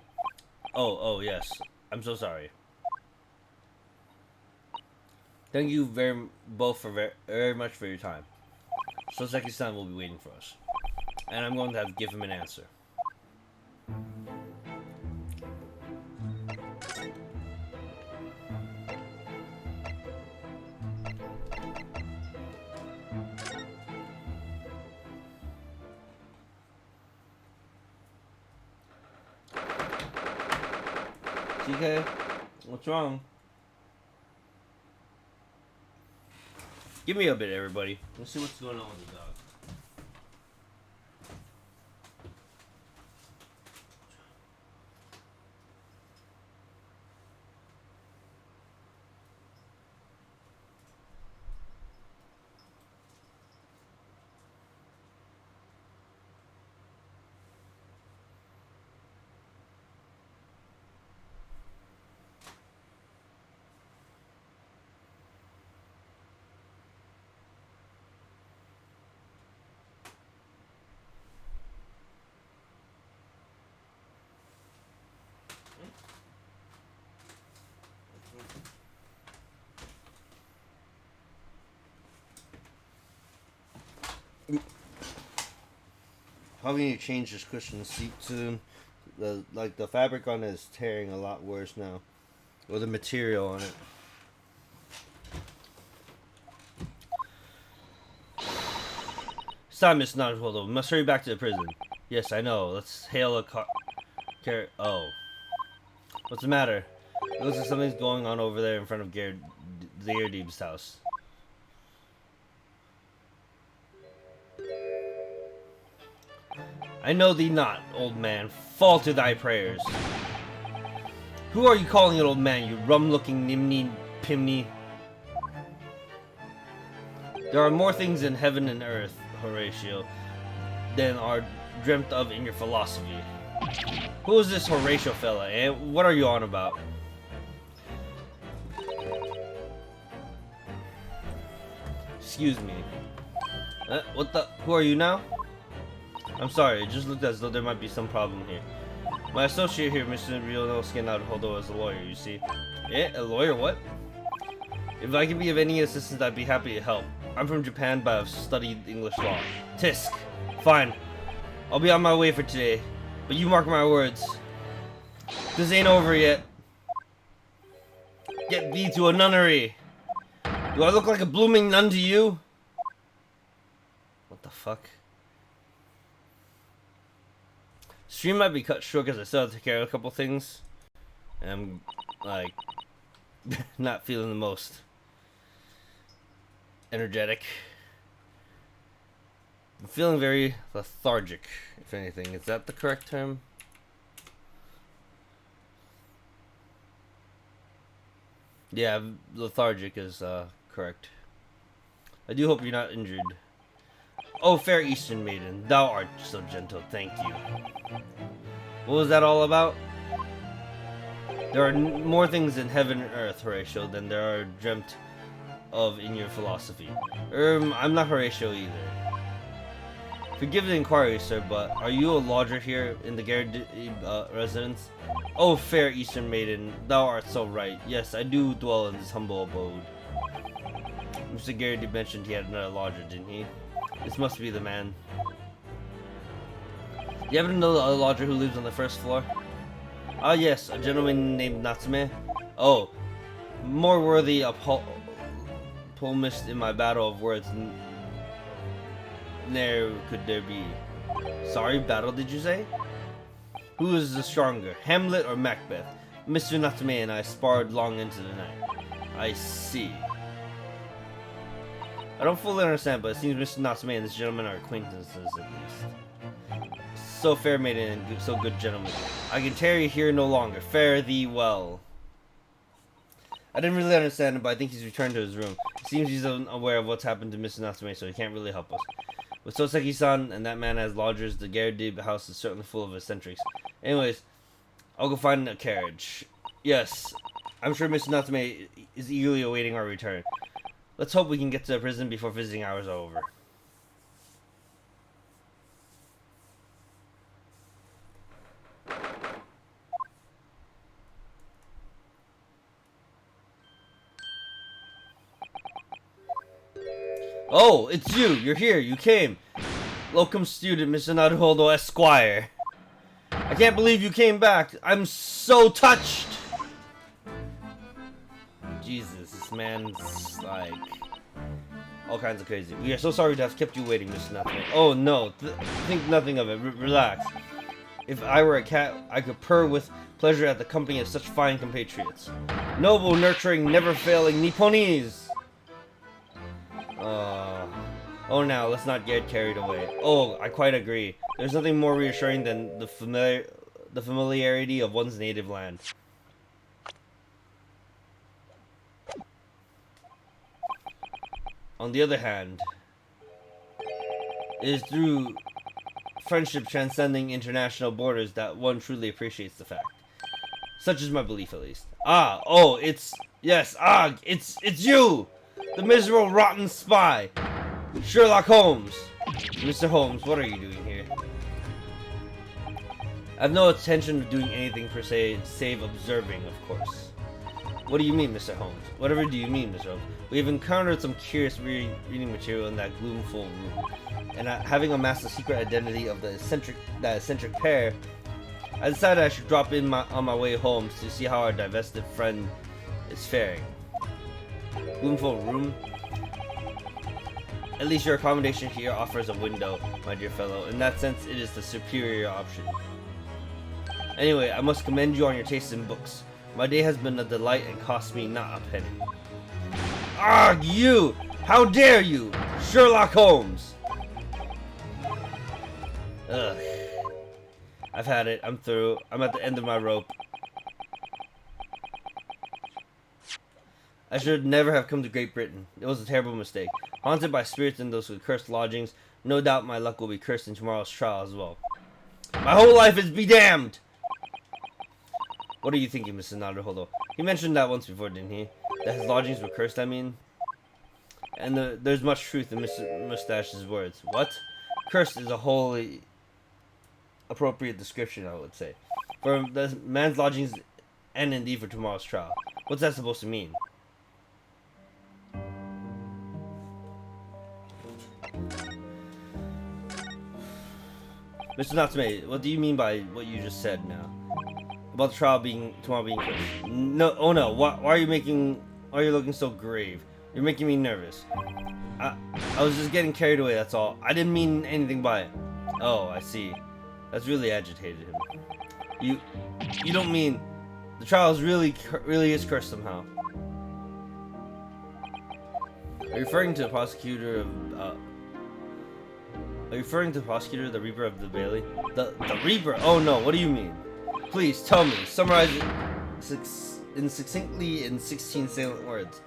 Oh, yes. I'm so sorry. Thank you both very much for your time. Soseki-san will be waiting for us. And I'm going to have to give him an answer. TK, what's wrong? Give me a bit, everybody. Let's see what's going on with the dog. Probably need to change this cushion seat soon. the fabric on it is tearing a lot worse now, or the material on it. Stop, Miss Naruhodo. We must hurry back to the prison. Yes, I know. Let's hail a car. Oh, what's the matter? It looks like something's going on over there in front of Gairdib's house. I know thee not, old man. Fall to thy prayers. Who are you calling an old man, you rum-looking nimny pimney? There are more things in heaven and earth, Horatio, than are dreamt of in your philosophy. Who is this Horatio fella, and what are you on about? Excuse me. What the? Who are you now? I'm sorry, it just looked as though there might be some problem here. My associate here, Mr. Ryunosuke Naruhodo, is a lawyer, you see. Eh? A lawyer? What? If I can be of any assistance, I'd be happy to help. I'm from Japan, but I've studied English law. Tisk. Fine. I'll be on my way for today. But you mark my words. This ain't over yet. Get thee to a nunnery. Do I look like a blooming nun to you? What the fuck? Stream might be cut short because I still have to take care of a couple things. And I'm, like, not feeling the most energetic. I'm feeling very lethargic, if anything. Is that the correct term? Yeah, lethargic is correct. I do hope you're not injured. Oh, fair Eastern maiden, thou art so gentle, thank you. What was that all about? There are more things in heaven and earth, Horatio, than there are dreamt of in your philosophy. I'm not Horatio either. Forgive the inquiry, sir, but are you a lodger here in the Gairdib residence? Oh, fair Eastern maiden, thou art so right. Yes, I do dwell in this humble abode. Mr. Gairdib mentioned he had another lodger, didn't he? This must be the man. You happen to know a lodger who lives on the first floor? Ah, yes, a gentleman named Natsume. Oh, more worthy a polemist in my battle of words ne'er could there be. Sorry, battle did you say? Who is the stronger, Hamlet or Macbeth? Mr. Natsume and I sparred long into the night. I see. I don't fully understand, but it seems Mr. Natsume and this gentleman are acquaintances at least. So fair maiden and so good gentleman. I can tarry here no longer. Fare thee well. I didn't really understand him, but I think he's returned to his room. It seems he's unaware of what's happened to Mr. Natsume, so he can't really help us. With Soseki-san and that man as lodgers, the Gairdib house is certainly full of eccentrics. Anyways, I'll go find a carriage. Yes, I'm sure Mr. Natsume is eagerly awaiting our return. Let's hope we can get to the prison before visiting hours are over. Oh, it's you! You're here! You came! Locum student, Mr. Naruhodo Esquire. I can't believe you came back! I'm so touched! Jesus, this man's like all kinds of crazy. We are so sorry to have kept you waiting, Mr. Natsume. Oh no, think nothing of it. Relax. If I were a cat, I could purr with pleasure at the company of such fine compatriots. Noble, nurturing, never-failing Nipponese! Oh, now, let's not get carried away. Oh, I quite agree. There's nothing more reassuring than the familiarity of one's native land. On the other hand, it is through friendship transcending international borders that one truly appreciates the fact. Such is my belief, at least. It's you! The miserable, rotten spy! Sherlock Holmes! Mr. Holmes, what are you doing here? I have no intention of doing anything per se, save observing, of course. What do you mean, Mr. Holmes? Whatever do you mean, Mr. Holmes? We have encountered some curious reading material in that gloomful room, and having amassed the secret identity of that eccentric pair, I decided I should drop in on my way home to see how our divested friend is faring. Gloomful room? At least your accommodation here offers a window, my dear fellow. In that sense, it is the superior option. Anyway, I must commend you on your taste in books. My day has been a delight and cost me not a penny. Ah, you! How dare you! Sherlock Holmes! Ugh. I've had it. I'm through. I'm at the end of my rope. I should never have come to Great Britain. It was a terrible mistake. Haunted by spirits and those with cursed lodgings, no doubt my luck will be cursed in tomorrow's trial as well. My whole life is be damned! What are you thinking, Mr. Naruhodo? He mentioned that once before, didn't he? That his lodgings were cursed, I mean? And there's much truth in Mr. Mustache's words. What? Cursed is a wholly appropriate description, I would say. For the man's lodgings, and indeed for tomorrow's trial. What's that supposed to mean? Mr. Natsume, what do you mean by what you just said now? About the trial tomorrow being cursed? No, oh no, why are you looking so grave? You're making me nervous. I was just getting carried away, that's all. I didn't mean anything by it. Oh, I see. That's really agitated him. You don't mean the trial is really is cursed somehow? Are you referring to the prosecutor of the Reaper of the Bailey? The Reaper? Oh no, what do you mean? Please tell me. Summarize it succinctly in 16 salient words.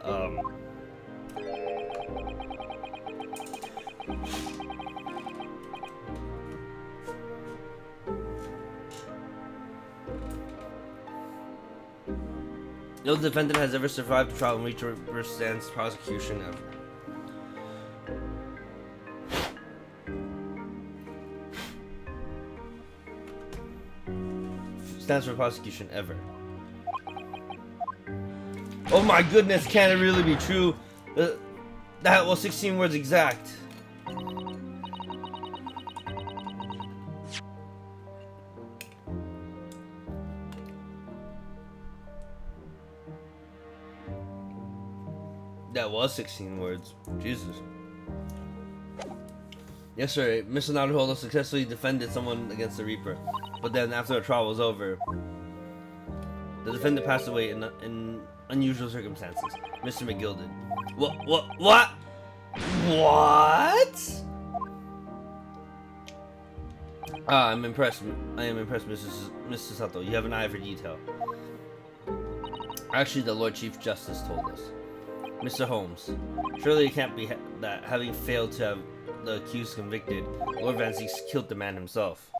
No defendant has ever survived the trial and reached or stands prosecution ever. Stands for prosecution ever. Oh my goodness, can it really be true? That was 16 words exact. That was 16 words. Jesus. Yes, sir. Mr. Naruhodo successfully defended someone against the Reaper. But then, after the trial was over, the defendant passed away in unusual circumstances. Mr. McGill did. What? Ah, I'm impressed. I am impressed, Mr. Sato. You have an eye for detail. Actually, the Lord Chief Justice told us. Mr. Holmes, surely it can't be that having failed to have the accused convicted, Lord Van Zieks killed the man himself.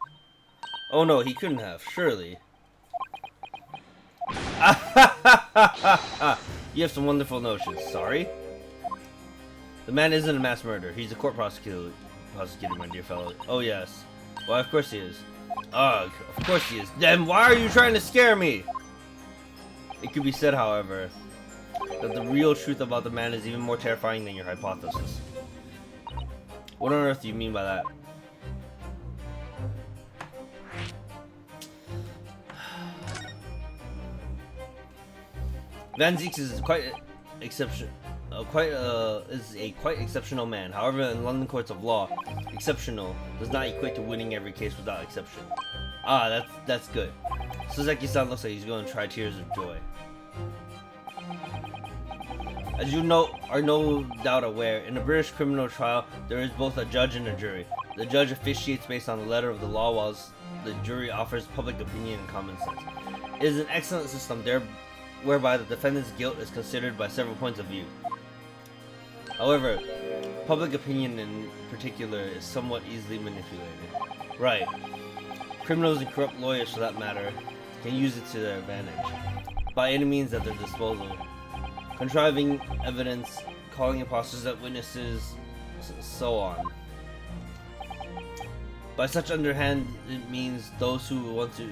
Oh no, he couldn't have, surely. You have some wonderful notions. Sorry? The man isn't a mass murderer. He's a court prosecutor, my dear fellow. Oh yes. Why, of course he is. Ugh, of course he is. Then why are you trying to scare me? It could be said, however, that the real truth about the man is even more terrifying than your hypothesis. What on earth do you mean by that? Van Zieks is quite a quite exceptional man. However, in London courts of law, exceptional does not equate to winning every case without exception. Ah, that's good. Soseki-san looks like he's going to try tears of joy. As you are no doubt aware, in a British criminal trial, there is both a judge and a jury. The judge officiates based on the letter of the law, whilst the jury offers public opinion and common sense. It is an excellent system whereby the defendant's guilt is considered by several points of view. However, public opinion in particular is somewhat easily manipulated. Right. Criminals and corrupt lawyers, for that matter, can use it to their advantage, by any means at their disposal. Contriving evidence, calling imposters as witnesses, so on. By such underhand, it means those who want to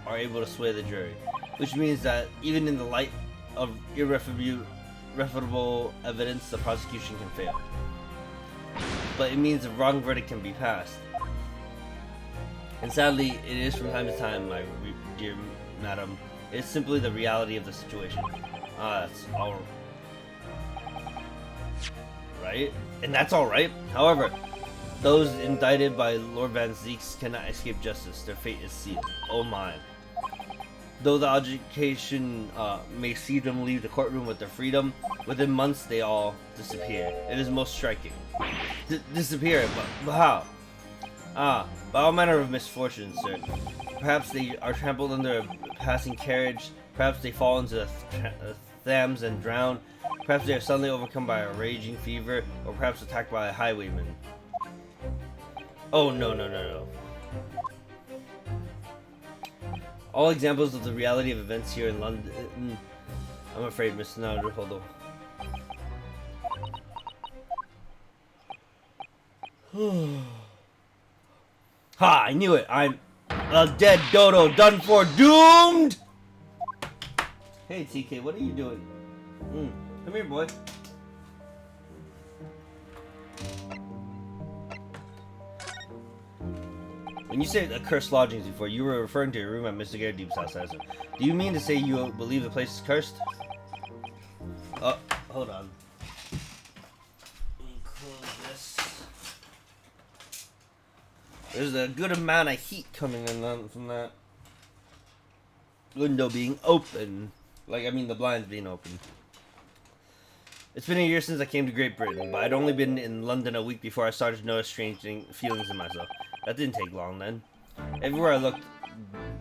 are able to sway the jury, which means that even in the light of irrefutable evidence, the prosecution can fail. But it means a wrong verdict can be passed. And sadly, it is from time to time, my dear madam. It's simply the reality of the situation. That's all right, and that's all right. However, those indicted by Lord Van Zeeks cannot escape justice. Their fate is sealed. Oh my. Though the education may see them leave the courtroom with their freedom, within months they all disappear. It is most striking. Disappear, but how? By all manner of misfortunes, sir. Perhaps they are trampled under a passing carriage. Perhaps they fall into the Thames and drown. Perhaps they are suddenly overcome by a raging fever, or perhaps attacked by a highwayman. Oh, no. All examples of the reality of events here in London. I'm afraid, Mr. Naruhodo. Ha! I knew it. I'm a dead dodo, done for, doomed. Hey, TK, what are you doing? Come here, boy. When you said cursed lodgings before, you were referring to your room at Mr. Gardeep's house, hasn't it? Do you mean to say you believe the place is cursed? Oh, hold on. Let me close this. There's a good amount of heat coming in from that window being open. Like, I mean the blinds being open. It's been a year since I came to Great Britain, but I'd only been in London a week before I started to notice strange feelings in myself. That didn't take long then. Everywhere I looked,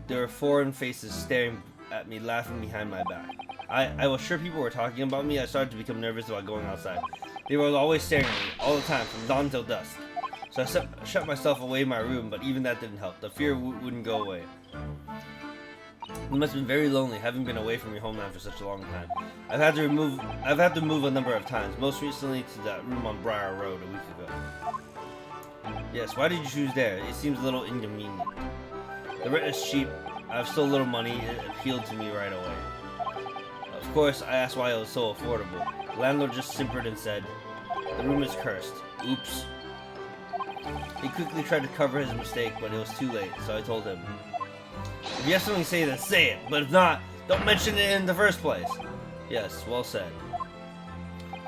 there were foreign faces staring at me, laughing behind my back. I was sure people were talking about me. I started to become nervous about going outside. They were always staring at me, all the time, from dawn till dusk. So I shut myself away in my room, but even that didn't help. The fear wouldn't go away. It must have been very lonely, having been away from your homeland for such a long time. I've had to move a number of times, most recently to that room on Briar Road a week ago. Yes, why did you choose there? It seems a little inconvenient. The rent is cheap, I have so little money, it appealed to me right away. Of course, I asked why it was so affordable. The landlord just simpered and said, "The room is cursed." Oops. He quickly tried to cover his mistake, but it was too late, so I told him, "If you have something to say, then say it, but if not, don't mention it in the first place." Yes, well said.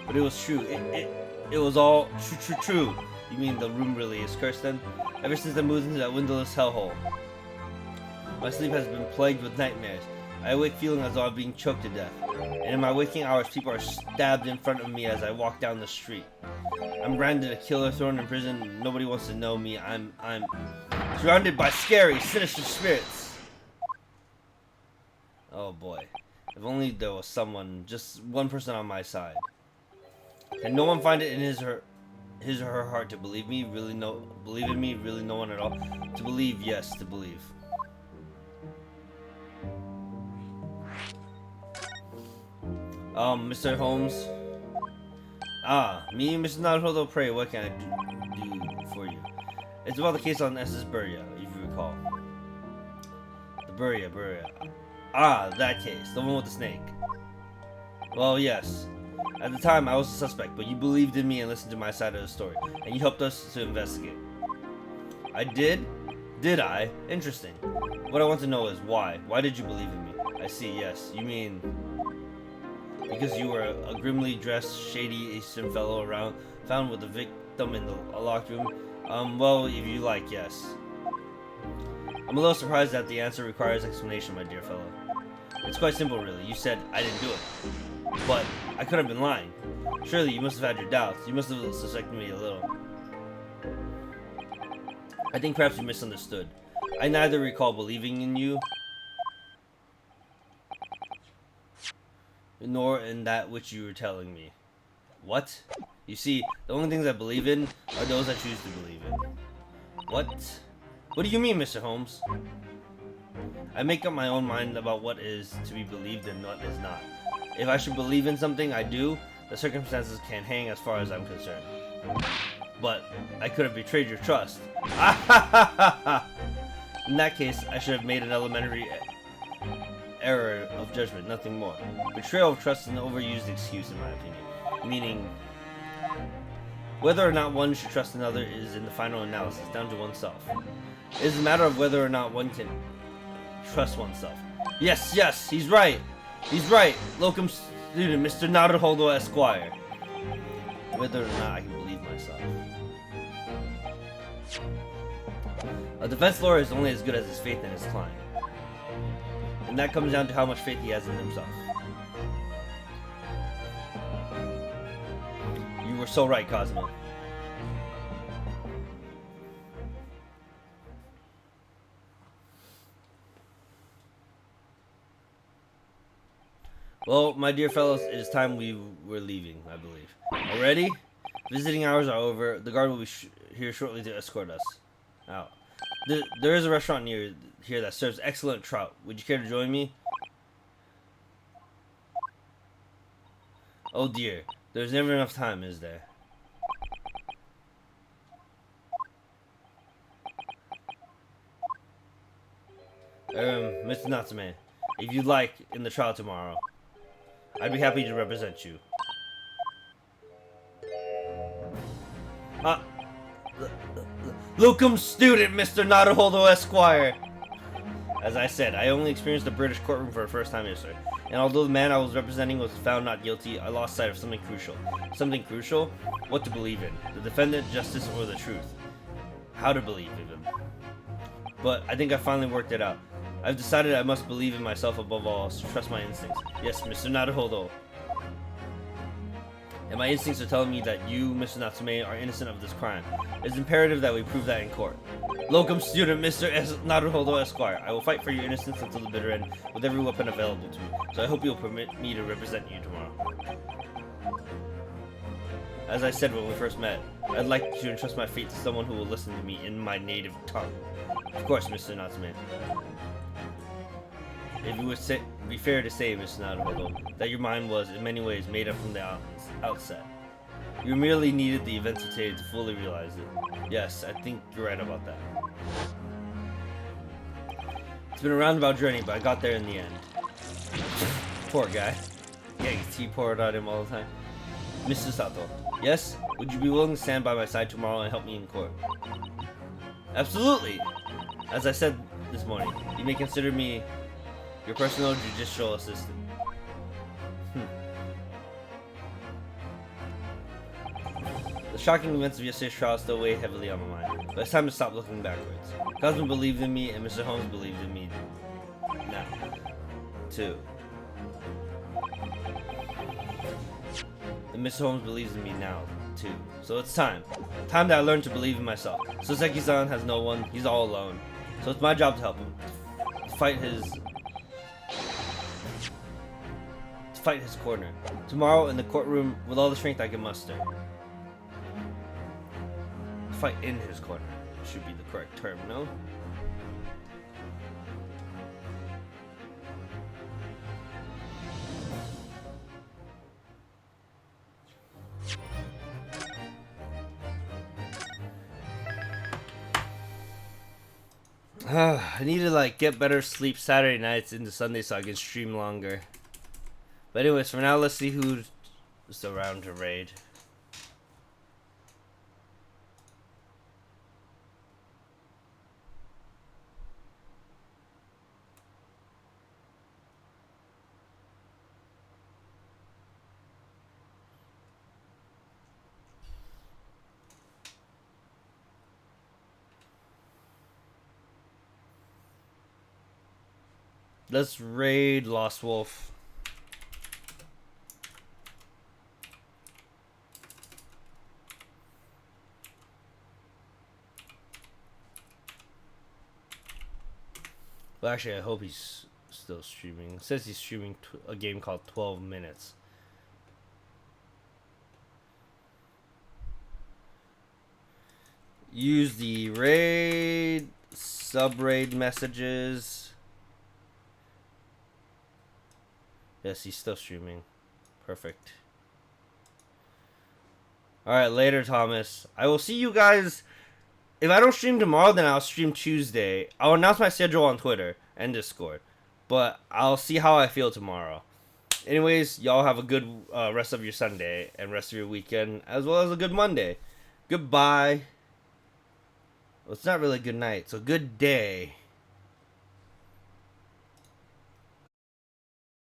But it was true. It was all true. You mean the room really is cursed then? Ever since I moved into that windowless hellhole, my sleep has been plagued with nightmares. I awake feeling as though I'm being choked to death. And in my waking hours, people are stabbed in front of me as I walk down the street. I'm branded a killer, thrown in prison. Nobody wants to know me. I'm surrounded by scary, sinister spirits. Oh boy. If only there was someone, just one person on my side. Can no one find it in his or her heart to believe me? Believe in me? Really no one at all? To believe, yes, to believe. Mr. Holmes. Me, Mr. Naruhodo, pray, what can I do for you? It's about the case on SS Burya, if you recall. The Burya. That case, the one with the snake. Well, yes. At the time, I was a suspect, but you believed in me and listened to my side of the story, and you helped us to investigate. I did? Did I? Interesting. What I want to know is why. Why did you believe in me? I see, yes. You mean because you were a grimly dressed, shady Eastern fellow found with the victim in a locked room? Well, if you like, yes. I'm a little surprised that the answer requires explanation, my dear fellow. It's quite simple, really. You said I didn't do it. But I could have been lying. Surely you must have had your doubts. You must have suspected me a little. I think perhaps you misunderstood. I neither recall believing in you, nor in that which you were telling me. What? You see, the only things I believe in are those I choose to believe in. What? What do you mean, Mr. Holmes? I make up my own mind about what is to be believed and what is not. If I should believe in something, I do. The circumstances can hang as far as I'm concerned. But I could have betrayed your trust. In that case, I should have made an elementary error of judgment, nothing more. Betrayal of trust is an overused excuse, in my opinion. Meaning, Whether or not one should trust another is, in the final analysis, down to oneself. It is a matter of whether or not one can trust oneself. Yes, yes, he's right. He's right. Locum student, Mr. Naruhodo Esquire. Whether or not I can believe myself. A defense lawyer is only as good as his faith in his client. And that comes down to how much faith he has in himself. You were so right, Cosmo. Well, my dear fellows, it is time we were leaving, I believe. Already? Visiting hours are over. The guard will be here shortly to escort us out. There is a restaurant near here that serves excellent trout. Would you care to join me? Oh dear, there's never enough time, is there? Mr. Natsume, if you'd like, in the trial tomorrow, I'd be happy to represent you. Locum student, Mr. Naruhodo Esquire! As I said, I only experienced the British courtroom for the first time yesterday, and although the man I was representing was found not guilty, I lost sight of something crucial. Something crucial? What to believe in. The defendant, justice, or the truth. How to believe in them. But I think I finally worked it out. I've decided I must believe in myself above all else, trust my instincts. Yes, Mr. Naruhodo. And my instincts are telling me that you, Mr. Natsume, are innocent of this crime. It's imperative that we prove that in court. Locum student, Mr. Naruhodo Esquire. I will fight for your innocence until the bitter end with every weapon available to me. So I hope you'll permit me to represent you tomorrow. As I said when we first met, I'd like to entrust my fate to someone who will listen to me in my native tongue. Of course, Mr. Natsume. If it would be fair to say, Mr. Naruhodo, that your mind was, in many ways, made up from the outset. You merely needed the events of today to fully realize it. Yes, I think you're right about that. It's been a roundabout journey, but I got there in the end. Poor guy. Getting tea poured on him all the time. Mr. Sato, yes? Would you be willing to stand by my side tomorrow and help me in court? Absolutely! As I said this morning, you may consider me your personal judicial assistant. The shocking events of yesterday's trial still weigh heavily on my mind, but it's time to stop looking backwards. Cosmo believed in me, and Mr. Holmes believed in me now, too. And Mr. Holmes believes in me now, too. So it's time. Time that I learned to believe in myself. Soseki-san has no one, he's all alone. So it's my job to help him. To fight his corner. Tomorrow in the courtroom with all the strength I can muster. Fight in his corner should be the correct term, no? I need to like get better sleep Saturday nights into Sunday so I can stream longer. But anyways, for now, let's see who's around to raid. Let's raid Lost Wolf. Well, actually, I hope he's still streaming. It says he's streaming a game called 12 Minutes. Use the raid, sub-raid messages. Yes, he's still streaming. Perfect. Alright, later, Thomas. I will see you guys. If I don't stream tomorrow, then I'll stream Tuesday. I'll announce my schedule on Twitter and Discord. But I'll see how I feel tomorrow. Anyways, y'all have a good rest of your Sunday and rest of your weekend, as well as a good Monday. Goodbye. Well, it's not really good night, so good day.